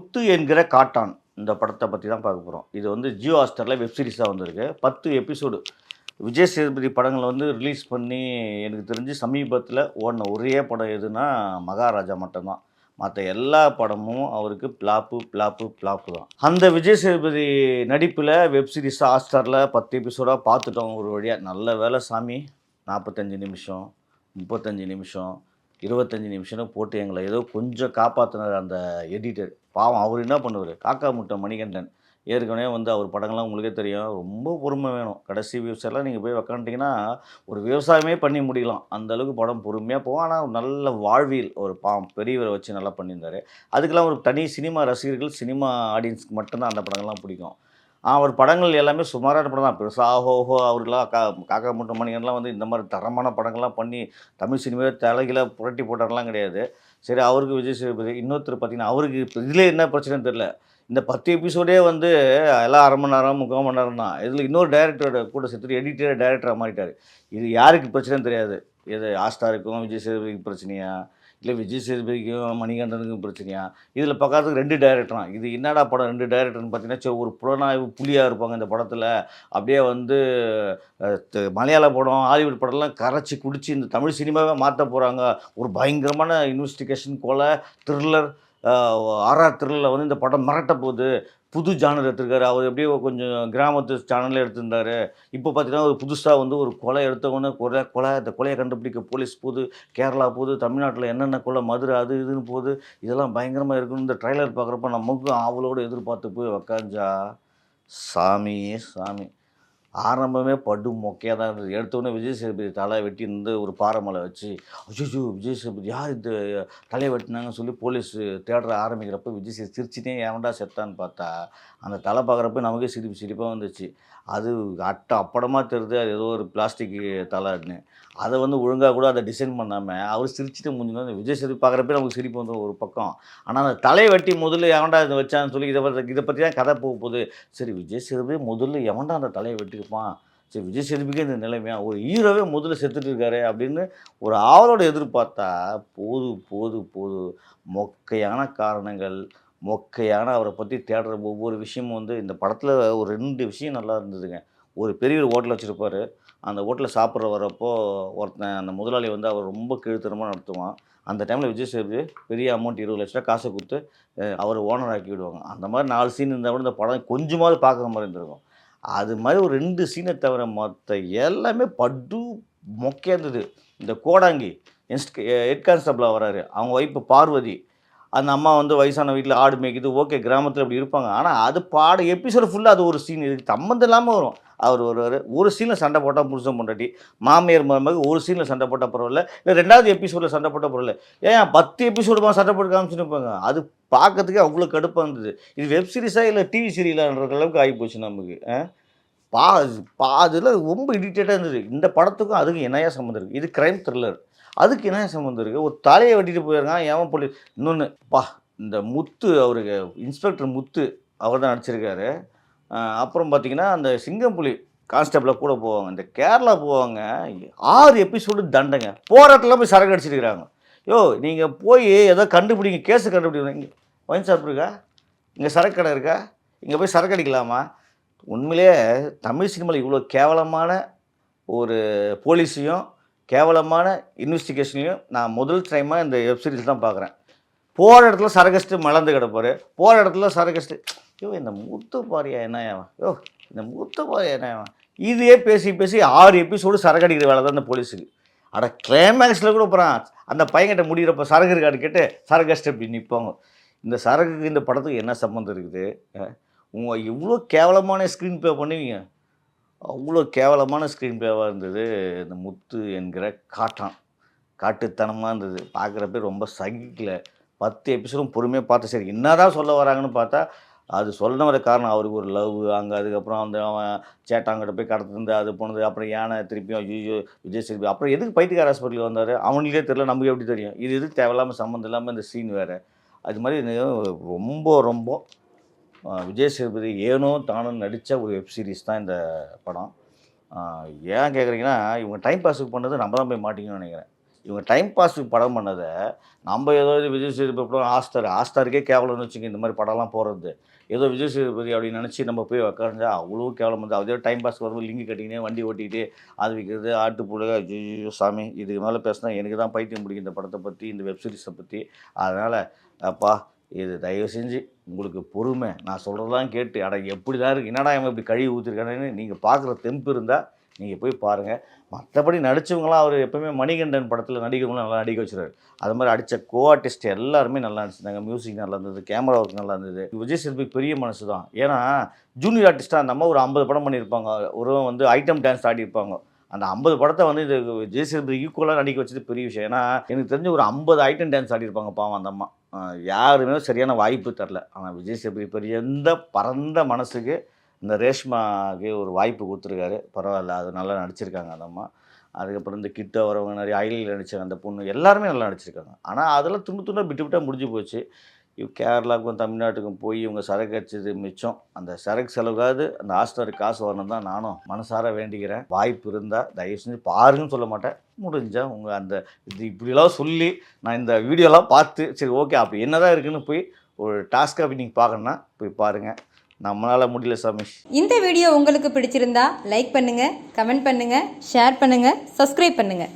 முத்து என்கிற காட்டான் இந்த படத்தை பற்றி தான் பார்க்க போகிறோம். இது வந்து ஜியோ ஹாட்ஸ்டாரில் வெப் சீரிஸாக வந்திருக்கு. 10 எபிசோடு. விஜய் சேதுபதி படங்களை வந்து ரிலீஸ் பண்ணி எனக்கு தெரிஞ்சு சமீபத்தில் ஓடின ஒரே படம் எதுனா மகாராஜா மட்டும்தான். மற்ற எல்லா படமும் அவருக்கு பிளாப்பு தான். அந்த விஜய் சேதுபதி நடிப்பில் வெப் சீரிஸாக ஹாட்ஸ்டாரில் 10 எபிசோடாக பார்த்துட்டோம் ஒரு வழியாக. நல்ல வேலை சாமி. 45 நிமிஷம், 35 நிமிஷம், 25 நிமிஷம்னு போட்டு எங்களை ஏதோ கொஞ்சம் காப்பாற்றினார் அந்த எடிட்டர். பாவம் அவர் என்ன பண்ணுவார், காக்கா முட்டை மணிகண்டன். ஏற்கனவே வந்து அவர் படங்கள்லாம் உங்களுக்கே தெரியும். ரொம்ப பொறுமை வேணும். கடைசி விவசாயெல்லாம் நீங்கள் போய் உக்காந்துட்டிங்கன்னா ஒரு விவசாயமே பண்ணி முடியலாம். அந்த அளவுக்கு படம் பொறுமையாக போகும். ஆனால் நல்ல வாழ்வியல் ஒரு பெரியவரை வச்சு நல்லா பண்ணியிருந்தார். அதுக்கெல்லாம் ஒரு தனி சினிமா ரசிகர்கள், சினிமா ஆடியன்ஸ்க்கு மட்டும்தான் அந்த படங்கள்லாம் பிடிக்கும். அவர் படங்கள் எல்லாமே சுமாரான படம் தான். பெருசாக ஓஹோ அவருக்கெல்லாம் காக்கா முட்டை மணிகன்லாம் வந்து இந்த மாதிரி தரமான படங்கள்லாம் பண்ணி தமிழ் சினிமாவே தலைகீழ புரட்டி போட்டாரெலாம் கிடையாது. சரி, அவருக்கு விஜய் சேதுபதி இன்னொருத்தர் பார்த்தீங்கன்னா, அவருக்கு இப்போ இதில் என்ன பிரச்சனைன்னு தெரில. இந்த 10 எபிசோடே வந்து எல்லாம் 1/2 மணி நேரம் 3/4 மணி நேரம் தான். இதில் இன்னொரு டைரக்டரோட கூட சேர்த்துட்டு எடிட்டர் டைரக்டராக மாறிட்டார். இது யாருக்கு பிரச்சனைன்னு தெரியாது. இது ஹாட்ஸ்டாருக்கும் விஜய் சேதுபதிக்கு பிரச்சனையா, இல்லை விஜய் சேதுபதிக்கும் மணிகண்டனுக்கும் பிரச்சனையா? இதில் பார்க்கறதுக்கு 2 டைரக்டரான். இது என்னடா படம் 2 டைரக்டர்னு பார்த்தீங்கன்னா, சரி ஒரு புலனாய்வு புலியாக இருப்பாங்க இந்த படத்தில். அப்படியே வந்து மலையாள படம், ஹாலிவுட் படம்லாம் கரைச்சி குடித்து இந்த தமிழ் சினிமாவே மாற்ற போகிறாங்க. ஒரு பயங்கரமான இன்வெஸ்டிகேஷன், கொலை, த்ரில்லர், ஆர்ஆர் த்ரில்லரில் வந்து இந்த படம் மிரட்ட போகுது. புது ஜானர் எடுத்திருக்காரு. அவர் எப்படியோ கொஞ்சம் கிராமத்து சேனலில் எடுத்திருந்தார். இப்போ பார்த்தீங்கன்னா ஒரு புதுசாக வந்து ஒரு கொலை எடுத்தவொடனே இந்த கொலையை கண்டுபிடிக்க போலீஸ் போகுது, கேரளா போகுது, தமிழ்நாட்டில் என்னென்ன கொலை, மதுரை அது இதுன்னு போகுது. இதெல்லாம் பயங்கரமாக இருக்குன்னு இந்த ட்ரைலர் பார்க்குறப்ப நமக்கும் ஆவலோடு எதிர்பார்த்து போய் உக்காஞ்சா சாமியே சாமி. ஆரம்பமே படு மொக்கையாக தான் இருந்தது. எடுத்தோடனே விஜய் சேதுபதி தலை வெட்டி இருந்து ஒரு பாறை மலை வச்சு, அய்யய்யோ விஜய் சேதுபதி யார் இந்த தலையை வெட்டினாங்கன்னு சொல்லி போலீஸ் தேடுற ஆரம்பிக்கிறப்ப விஜய் சேது சிரிச்சுட்டே எவன்டா செத்தான்னு பார்த்தா, அந்த தலை பார்க்குறப்ப நமக்கே சிரிப்பாக வந்துச்சு. அது அப்படமாக தெரியுது அது ஏதோ ஒரு பிளாஸ்டிக் தலைன்னு. அதை வந்து ஒழுங்காக கூட அதை டிசைன் பண்ணாமல் அவர் சிரிச்சுட்டு முடிஞ்சுனா அந்த விஜய் சேதுபதி பார்க்குறப்ப நமக்கு சிரிப்பு வந்துடும் ஒரு பக்கம். ஆனால் அந்த தலையை வெட்டி முதல்ல எவன்டா இதை வச்சான்னு சொல்லி இதை பற்றி தான் கதை போக போகுது. சரி, விஜய் சேதுபதி முதல்ல எவன்டா அந்த தலையை வெட்டியிருப்பான், சரி விஜய் சேதுபதிக்கே இந்த நிலைமையா, ஒரு ஹீரோவே முதல்ல செத்துட்டு இருக்காரு அப்படின்னு ஒரு ஆவலோட எதிர்பார்த்தா போது மொக்கையான காரணங்கள், மொக்கையான அவரை பற்றி தேடுற ஒவ்வொரு விஷயமும் வந்து இந்த படத்தில் ஒரு 2 விஷயம் நல்லா இருந்ததுங்க. ஒரு பெரிய ஒரு ஹோட்டல் வச்சுருப்பார். அந்த ஹோட்டலில் சாப்பிட்ற வரப்போ ஒருத்தன் அந்த முதலாளி வந்து அவர் ரொம்ப கீழ்த்தரமாக நடத்துவான். அந்த டைமில் விஜய் சேதுபதி பெரிய அமௌண்ட் 20 லட்ச ரூபா காசை கொடுத்து அவர் ஓனர் ஆக்கி விடுவாங்க. அந்த மாதிரி 4 சீன் இருந்தால் கூட இந்த படம் கொஞ்சமாவது பார்க்குற மாதிரி இருந்திருக்கும். அது மாதிரி ஒரு 2 சீனை தவிர மற்ற எல்லாமே படு மொக்கையாக இருந்தது. இந்த கோடாங்கி ஹெட் கான்ஸ்டபிளாக வராரு, அவங்க ஒய்ஃபு பார்வதி. அந்த அம்மா வந்து வயசான வீட்டில் ஆடு மேய்க்குது. ஓகே, கிராமத்தில் இப்படி இருப்பாங்க. ஆனால் அது எபிசோடு ஃபுல்லாக அது ஒரு சீன் இதுக்கு சம்மந்தம் இல்லாமல் வரும். அவர் ஒரு சீனில் சண்டை போட்டால் புருஷன் பொண்டாட்டி, மாமியார் மருமக ஒரு சீனில் சண்டை போட்டால் பரவாயில்ல, இல்லை 2வது எபிசோடில் சண்டை போட்டால் பரவாயில்ல. ஏன் 10 எபிசோடுமா சண்டை போட்டு காமிச்சுன்னு இருப்பாங்க. அது பார்க்கறதுக்கே அவ்வளோ கடுப்பாக இருந்தது. இது வெப் சீரிஸாக இல்லை டிவி சீரியலான்ற அளவுக்கு ஆகிப்போச்சு நமக்கு. அதில் ரொம்ப இரிட்டேட்டாக இருந்தது. இந்த படத்துக்கும் அதுக்கும் என்னையா சம்மந்தம் இருக்குது? இது க்ரைம் த்ரில்லர், அதுக்கு என்ன சம்மந்தம் இருக்குது? ஒரு தலையை வெட்டிட்டு போயிருக்கான் ஏன் போலீஸ். இன்னொன்று இந்த முத்து, அவருக்கு இன்ஸ்பெக்டர் முத்து அவர் தான் நடிச்சிருக்காரு. அப்புறம் பார்த்திங்கன்னா அந்த சிங்கம்புலி கான்ஸ்டபிளாக கூட போவாங்க. இந்த கேரளா போவாங்க. 6 எபிசோடு தண்டைங்க. போகிற இடத்துல போய் சரக்கு அடிச்சிருக்கிறாங்க. நீங்கள் போய் ஏதோ கண்டுபிடிங்க, கேஸு கண்டுபிடிங்க. இங்கே ஒயின் ஷாப் இருக்கா, இங்கே சரக்கு கடை இருக்கா, இங்கே போய் சரக்கு அடிக்கலாமா? உண்மையிலே தமிழ் சினிமாவில் இவ்வளோ கேவலமான ஒரு போலீஸையும் கேவலமான இன்வெஸ்டிகேஷனையும் நான் முதல் டைமாக இந்த வெப் சீரிஸ் தான் பார்க்குறேன். போகிற இடத்துல சரகஸ்ட்டு மலர்ந்து கிடப்பார். போகிற இடத்துல சரகஸ்ட்டு இந்த மூத்த பாரியா என்னவன், இந்த மூத்த பாரியா என்னவன், இதையே பேசி 6 எபிசோடு சரக்கு அடிக்கிற வேலை தான் இந்த போலீஸுக்கு. கிளைமேக்ஸில் கூட போகிறான் அந்த பையன்கிட்ட முடிகிறப்ப சரக்கு இருக்காடு கேட்டு சரகஸ்ட்டு அப்படி நிற்பாங்க. இந்த சரகுக்கு இந்த படத்துக்கு என்ன சம்மந்தம் இருக்குது? இவ்வளோ கேவலமான ஸ்க்ரீன் ப்ளே பண்ணுவீங்க. அவ்வளோ கேவலமான ஸ்க்ரீன் ப்ளேவாக இருந்தது இந்த முத்து என்கிற காட்டுத்தனமாக இருந்தது. பார்க்குறப்ப ரொம்ப சகிக்கல. 10 எபிசோடும் பொறுமையாக பார்த்து சரி என்ன தான் சொல்ல வராங்கன்னு பார்த்தா, அது சொல்ல வர காரணம் அவருக்கு ஒரு லவ் அங்கே, அதுக்கப்புறம் அந்த அவன் சேட்டாங்கிட்ட போய் கடத்துருந்து அது போனது, அப்புறம் யானை திருப்பியும் ஐயோ விஜய் சேதுபதி, அப்புறம் எதுக்கு பைத்தியக்கார ஹாஸ்பிட்டலுக்கு வந்தார் அவனுக்கே தெரியல, நமக்கு எப்படி தெரியும்? இது எதுக்கு தேவையில்லாமல் சம்மந்தம் இல்லாமல் இந்த சீன் வேறு. அது மாதிரி ரொம்ப விஜய் சேதுபதி ஏனோ தானோ நடித்த ஒரு வெப் சீரிஸ் தான் இந்த படம். ஏன் கேட்குறீங்கன்னா, இவங்க டைம் பாஸுக்கு பண்ணது நம்ம தான் போய் மாட்டிக்கணும்னு நினைக்கிறேன். இவங்க டைம் பாஸுக்கு படம் பண்ணதை நம்ம ஏதோ விஜய் சேதுபதி படம் ஹாஸ்டாருக்கே கேவலம்னு வச்சுங்க இந்த மாதிரி படம்லாம் போகிறது. ஏதோ விஜய் சேதுபதி அப்படின்னு நினச்சி நம்ம போய் உட்காந்தா அவ்வளோ கேவலம் வந்து அதே டைம் பாஸ் வரும்போது லிங்க் கட்டிக்கினே வண்டி ஓட்டிகிட்டு அது விற்கிறது ஆட்டுப்புழுக ஐயோ சாமி இதுக்கு மேலே பேசினா எனக்கு தான் பைத்தியம் பிடிக்கும் இந்த படத்தை பற்றி இந்த வெப்சீரிஸை பற்றி. அதனால் அப்பா இது தயவு செஞ்சு உங்களுக்கு பொறுமை நான் சொல்கிறதெல்லாம் கேட்டு எப்படி தான் இருக்குது என்னடா இவன் இப்படி கழுவி ஊற்றிருக்கானேன்னு நீங்கள் பார்க்குற தெம்பு இருந்தால் நீங்கள் போய் பாருங்கள். மற்றபடி நடித்தவங்களாம் அவர் எப்போவுமே மணிகண்டன் படத்தில் நடிகவங்களும் நல்லா நடிக்க வச்சுருவார். அது மாதிரி அடித்த கோ ஆர்டிஸ்ட் எல்லாருமே நல்லா நடிச்சிருந்தாங்க. மியூசிக் நல்லா இருந்தது, கேமரா ஒர்க் நல்லா இருந்தது. விஜய் சேதுபதி பெரிய மனசு தான். ஏன்னா ஜூனியர் ஆர்டிஸ்ட்டாக அந்த அம்மா ஒரு 50 படம் பண்ணியிருப்பாங்க. ஒரு வந்து ஐட்டம் டான்ஸ் ஆடியிருப்பாங்க. அந்த 50 படத்தை வந்து இது விஜய் சேதுபதி ஈக்குவலாக நடிக்க வச்சது பெரிய விஷயம். ஏன்னா எனக்கு தெரிஞ்ச ஒரு 50 ஐட்டம் டான்ஸ் ஆடியிருப்பாங்க பாவம் அந்த அம்மா. யாருமே சரியான வாய்ப்பு தரல. ஆனால் விஜய் சேதுபதி பெரிய எந்த பரந்த மனசுக்கு இந்த ரேஷ்மாவுக்கு ஒரு வாய்ப்பு கொடுத்துருக்காரு. பரவாயில்ல, அது நல்லா நடிச்சிருக்காங்க அந்த அம்மா. அதுக்கப்புறம் இந்த கிட்ட வரவங்க நிறைய ஐலியில் நடித்தாங்க அந்த பொண்ணு எல்லாருமே நல்லா நடிச்சிருக்காங்க. ஆனால் அதெல்லாம் துண்டாக விட்டு முடிஞ்சு போச்சு. கேரளாவுக்கும் தமிழ்நாட்டுக்கும் போய் இவங்க சரக்கு அடிச்சது மிச்சம். அந்த சரக்கு செலவுக்காவது அந்த ஹாஸ்டருக்கு காசு வரணும் தான் நானும் மனசார வேண்டிக்கிறேன். வாய்ப்பு இருந்தால் தயவு செஞ்சு பாருங்கன்னு சொல்ல மாட்டேன். முடிஞ்சால் உங்கள் அந்த இது இப்படிலாம் சொல்லி நான் இந்த வீடியோலாம் பார்த்து சரி ஓகே அப்படி என்ன தான் இருக்குதுன்னு போய் ஒரு டாஸ்க்காக நீங்கள் பார்க்கணுன்னா போய் பாருங்கள். நம்மளால் முடியல சாமி. இந்த வீடியோ உங்களுக்கு பிடிச்சிருந்தா லைக் பண்ணுங்கள், கமெண்ட் பண்ணுங்கள், ஷேர் பண்ணுங்கள், சப்ஸ்கிரைப் பண்ணுங்கள்.